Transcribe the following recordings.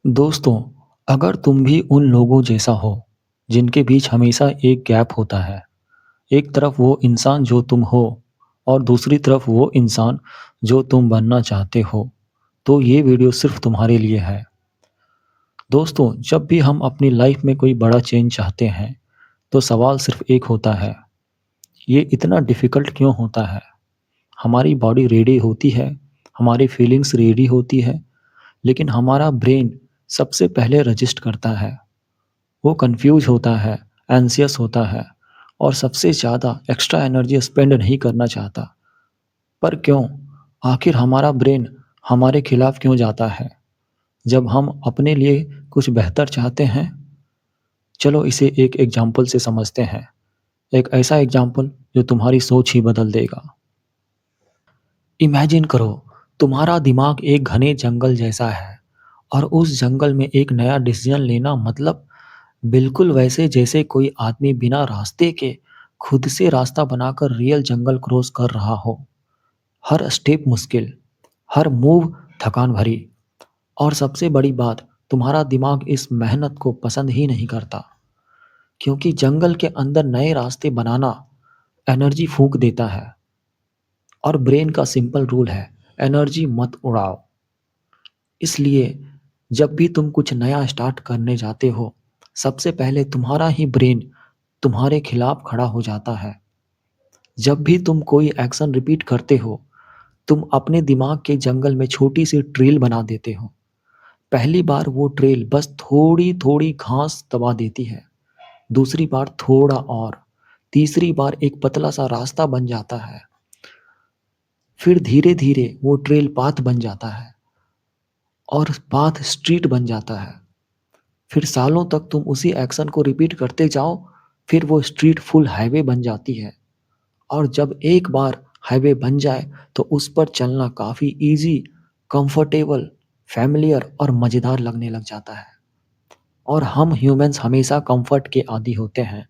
दोस्तों, अगर तुम भी उन लोगों जैसा हो, जिनके बीच हमेशा एक गैप होता है, एक तरफ वो इंसान जो तुम हो और दूसरी तरफ वो इंसान जो तुम बनना चाहते हो, तो ये वीडियो सिर्फ तुम्हारे लिए है। दोस्तों, जब भी हम अपनी लाइफ में कोई बड़ा चेंज चाहते हैं, तो सवाल सिर्फ एक होता है, ये इतना डिफ़िकल्ट क्यों होता है? हमारी बॉडी रेडी होती है, हमारी फीलिंग्स रेडी होती है, लेकिन हमारा ब्रेन सबसे पहले रजिस्ट करता है। वो कंफ्यूज होता है, एंग्ज़ियस होता है और सबसे ज़्यादा एक्स्ट्रा एनर्जी स्पेंड नहीं करना चाहता। पर क्यों? आखिर हमारा ब्रेन हमारे खिलाफ क्यों जाता है, जब हम अपने लिए कुछ बेहतर चाहते हैं? चलो इसे एक एग्ज़ाम्पल से समझते हैं। एक ऐसा एग्ज़ाम्पल जो तुम्हारी सोच ही बदल देगा। इमेजिन करो, तुम्हारा दिमाग एक घने जंगल जैसा है और उस जंगल में एक नया डिसीज़न लेना मतलब बिल्कुल वैसे जैसे कोई आदमी बिना रास्ते के खुद से रास्ता बनाकर रियल जंगल क्रॉस कर रहा हो। हर स्टेप मुश्किल, हर मूव थकान भरी और सबसे बड़ी बात, तुम्हारा दिमाग इस मेहनत को पसंद ही नहीं करता, क्योंकि जंगल के अंदर नए रास्ते बनाना एनर्जी फूंक देता है और ब्रेन का सिंपल रूल है, एनर्जी मत उड़ाओ। इसलिए जब भी तुम कुछ नया स्टार्ट करने जाते हो, सबसे पहले तुम्हारा ही ब्रेन तुम्हारे खिलाफ खड़ा हो जाता है। जब भी तुम कोई एक्शन रिपीट करते हो, तुम अपने दिमाग के जंगल में छोटी सी ट्रेल बना देते हो। पहली बार वो ट्रेल बस थोड़ी-थोड़ी घास दबा देती है, दूसरी बार थोड़ा और, तीसरी बार एक पतला सा रास्ता बन जाता है। फिर धीरे-धीरे वो ट्रेल पाथ बन जाता है और पाथ स्ट्रीट बन जाता है। फिर सालों तक तुम उसी एक्शन को रिपीट करते जाओ, फिर वो स्ट्रीट फुल हाईवे बन जाती है और जब एक बार हाईवे बन जाए तो उस पर चलना काफ़ी ईज़ी, कंफर्टेबल, फ़ैमिलियर और मज़ेदार लगने लग जाता है। और हम ह्यूमन्स हमेशा कंफर्ट के आदी होते हैं,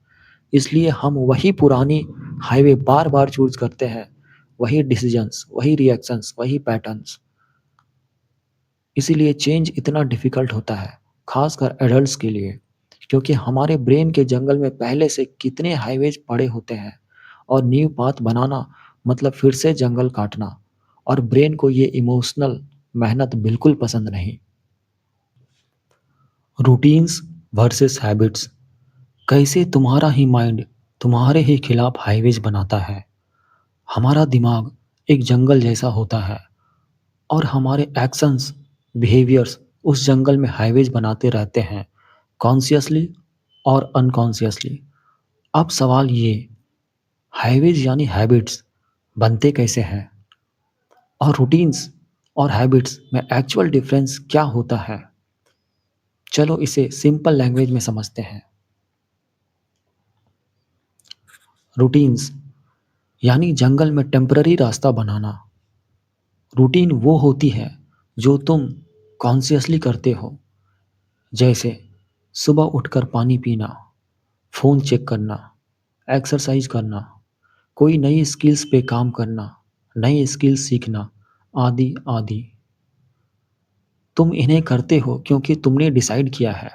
इसलिए हम वही पुरानी हाईवे बार-बार चूज़ करते हैं, वही डिसीज़न्स, वही रिएक्शंस, वही पैटर्न्स। इसीलिए चेंज इतना डिफ़िकल्ट होता है, ख़ासकर एडल्ट्स के लिए, क्योंकि हमारे ब्रेन के जंगल में पहले से कितने हाईवेज़ पड़े होते हैं और न्यू पाथ बनाना मतलब फिर से जंगल काटना और ब्रेन को ये इमोशनल मेहनत बिल्कुल पसंद नहीं। रूटीन्स वर्सेस हैबिट्स, कैसे तुम्हारा ही माइंड तुम्हारे ही खिलाफ हाईवेज़ बनाता है। हमारा दिमाग एक जंगल जैसा होता है और हमारे एक्शंस, बिहेवियर्स उस जंगल में हाईवेज़ बनाते रहते हैं, कॉन्शियसली और अनकॉन्शियसली। अब सवाल ये, हाईवेज़ यानी हैबिट्स बनते कैसे हैं? और रूटीन्स और हैबिट्स में एक्चुअल डिफरेंस क्या होता है? चलो इसे सिंपल लैंग्वेज में समझते हैं। रूटीन्स यानी जंगल में टेम्पररी रास्ता बनाना। रूटीन वो होती है जो तुम कॉन्शियसली करते हो, जैसे सुबह उठकर पानी पीना, फ़ोन चेक करना, एक्सरसाइज करना, कोई नई स्किल्स पे काम करना, नई स्किल्स सीखना, आदि आदि। तुम इन्हें करते हो क्योंकि तुमने डिसाइड किया है।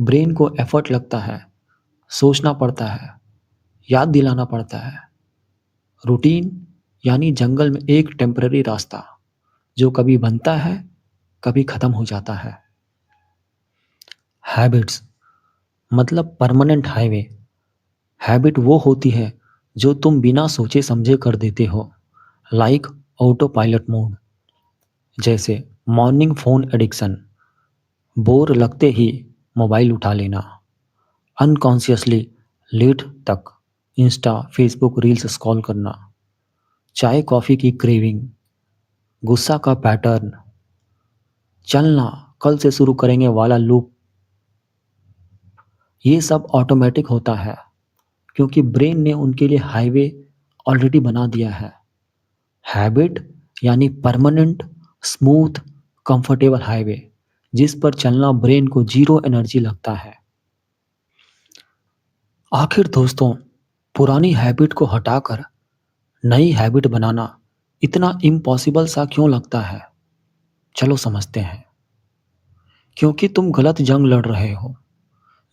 ब्रेन को एफर्ट लगता है, सोचना पड़ता है, याद दिलाना पड़ता है। रूटीन यानी जंगल में एक टेम्पररी रास्ता जो कभी बनता है, कभी ख़त्म हो जाता है। हैबिट्स मतलब परमानेंट हाईवे। हैबिट वो होती है जो तुम बिना सोचे समझे कर देते हो, लाइक ऑटो पायलट मोड। जैसे मॉर्निंग फ़ोन एडिक्शन, बोर लगते ही मोबाइल उठा लेना, अनकॉन्शियसली लेट तक इंस्टा फेसबुक रील्स स्क्रॉल करना, चाय कॉफ़ी की क्रेविंग, गुस्सा का पैटर्न, चलना कल से शुरू करेंगे वाला लूप। ये सब ऑटोमेटिक होता है क्योंकि ब्रेन ने उनके लिए हाईवे ऑलरेडी बना दिया है। हैबिट यानी परमानेंट, स्मूथ, कंफर्टेबल हाईवे जिस पर चलना ब्रेन को ज़ीरो एनर्जी लगता है। आखिर दोस्तों, पुरानी हैबिट को हटाकर नई हैबिट बनाना इतना इम्पॉसिबल सा क्यों लगता है? चलो समझते हैं। क्योंकि तुम गलत जंग लड़ रहे हो।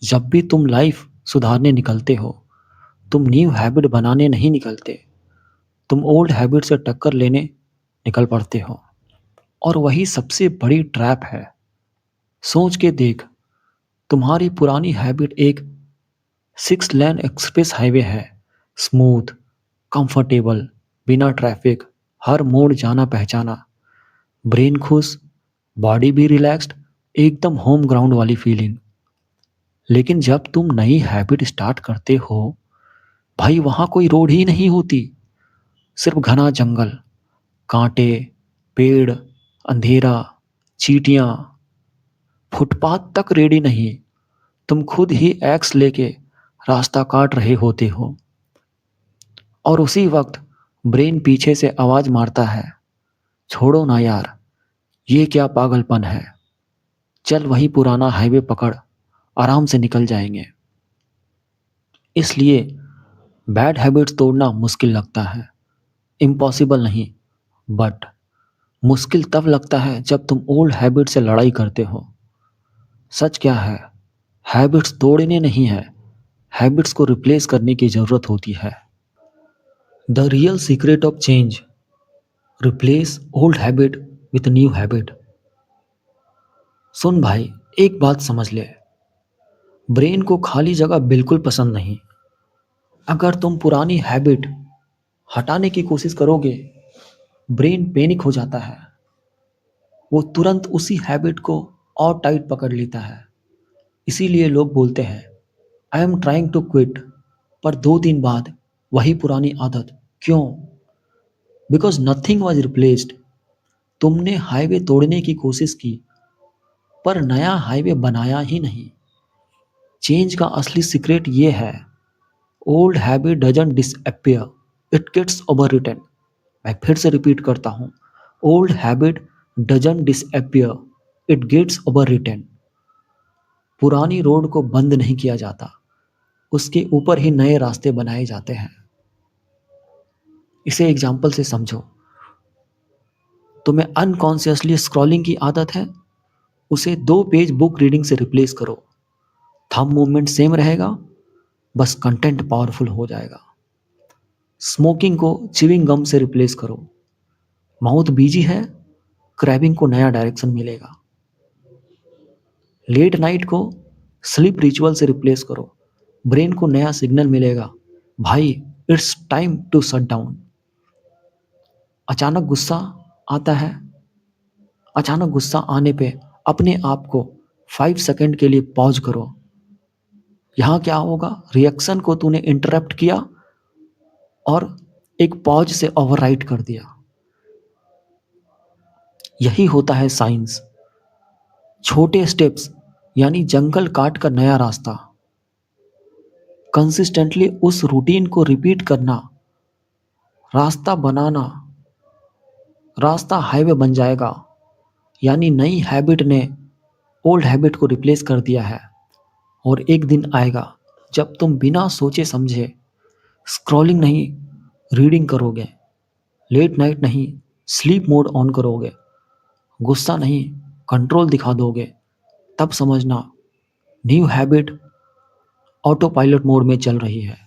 जब भी तुम लाइफ सुधारने निकलते हो, तुम न्यू हैबिट बनाने नहीं निकलते, तुम ओल्ड हैबिट से टक्कर लेने निकल पड़ते हो। और वही सबसे बड़ी ट्रैप है। सोच के देख, तुम्हारी पुरानी हैबिट एक 6 लेन एक्सप्रेस हाईवे है, स्मूथ, कंफर्टेबल, बिना ट्रैफिक, हर मोड़ जाना पहचाना, ब्रेन खुश, बॉडी भी रिलैक्स्ड, एकदम होम ग्राउंड वाली फीलिंग। लेकिन जब तुम नई हैबिट स्टार्ट करते हो, भाई वहाँ कोई रोड ही नहीं होती, सिर्फ घना जंगल, कांटे, पेड़, अंधेरा, चींटियाँ, फुटपाथ तक रेडी नहीं, तुम खुद ही एक्स लेके रास्ता काट रहे होते हो। और उसी वक्त ब्रेन पीछे से आवाज मारता है, छोड़ो ना यार, ये क्या पागलपन है, चल वही पुराना हाईवे पकड़, आराम से निकल जाएंगे। इसलिए बैड हैबिट्स तोड़ना मुश्किल लगता है, इम्पॉसिबल नहीं, बट मुश्किल तब लगता है जब तुम ओल्ड हैबिट से लड़ाई करते हो। सच क्या है, हैबिट्स तोड़ने नहीं है, हैबिट्स को रिप्लेस करने की ज़रूरत होती है। The real secret of change, replace old habit with new habit. सुन भाई, एक बात समझ ले, ब्रेन को खाली जगह बिल्कुल पसंद नहीं। अगर तुम पुरानी हैबिट हटाने की कोशिश करोगे, ब्रेन पैनिक हो जाता है, वो तुरंत उसी हैबिट को और टाइट पकड़ लेता है। इसीलिए लोग बोलते हैं, I am trying to quit, पर 2 दिन बाद वही पुरानी आदत। क्यों? Because nothing was replaced. तुमने हाईवे तोड़ने की कोशिश की, पर नया हाईवे बनाया ही नहीं। चेंज का असली सीक्रेट ये है, old habit doesn't disappear, it gets overwritten. मैं फिर से रिपीट करता हूँ, old habit doesn't disappear, it gets overwritten. पुरानी रोड को बंद नहीं किया जाता, उसके ऊपर ही नए रास्ते बनाए जाते हैं। इसे एग्जाम्पल से समझो, तुम्हें अनकॉन्शियसली स्क्रॉलिंग की आदत है, उसे 2 पेज बुक रीडिंग से रिप्लेस करो। थंब मूवमेंट सेम रहेगा, बस कंटेंट पावरफुल हो जाएगा। स्मोकिंग को चिविंग गम से रिप्लेस करो, माउथ बिजी है, क्रैबिंग को नया डायरेक्शन मिलेगा। लेट नाइट को स्लीप रिचुअल से रिप्लेस करो, ब्रेन को नया सिग्नल मिलेगा, भाई it's time to shut down. अचानक गुस्सा आता है, अचानक गुस्सा आने पे अपने आप को 5 सेकंड के लिए पॉज करो। यहाँ क्या होगा, रिएक्शन को तूने इंटरप्ट किया और एक पॉज से ओवरराइड कर दिया। यही होता है साइंस। छोटे स्टेप्स यानी जंगल काट कर नया रास्ता, कंसिस्टेंटली उस रूटीन को रिपीट करना, रास्ता बनाना, रास्ता हाईवे बन जाएगा। यानी नई हैबिट ने ओल्ड हैबिट को रिप्लेस कर दिया है। और एक दिन आएगा जब तुम बिना सोचे समझे स्क्रॉलिंग नहीं, रीडिंग करोगे, लेट नाइट नहीं, स्लीप मोड ऑन करोगे, गुस्सा नहीं, कंट्रोल दिखा दोगे। तब समझना new habit auto pilot mode में चल रही है।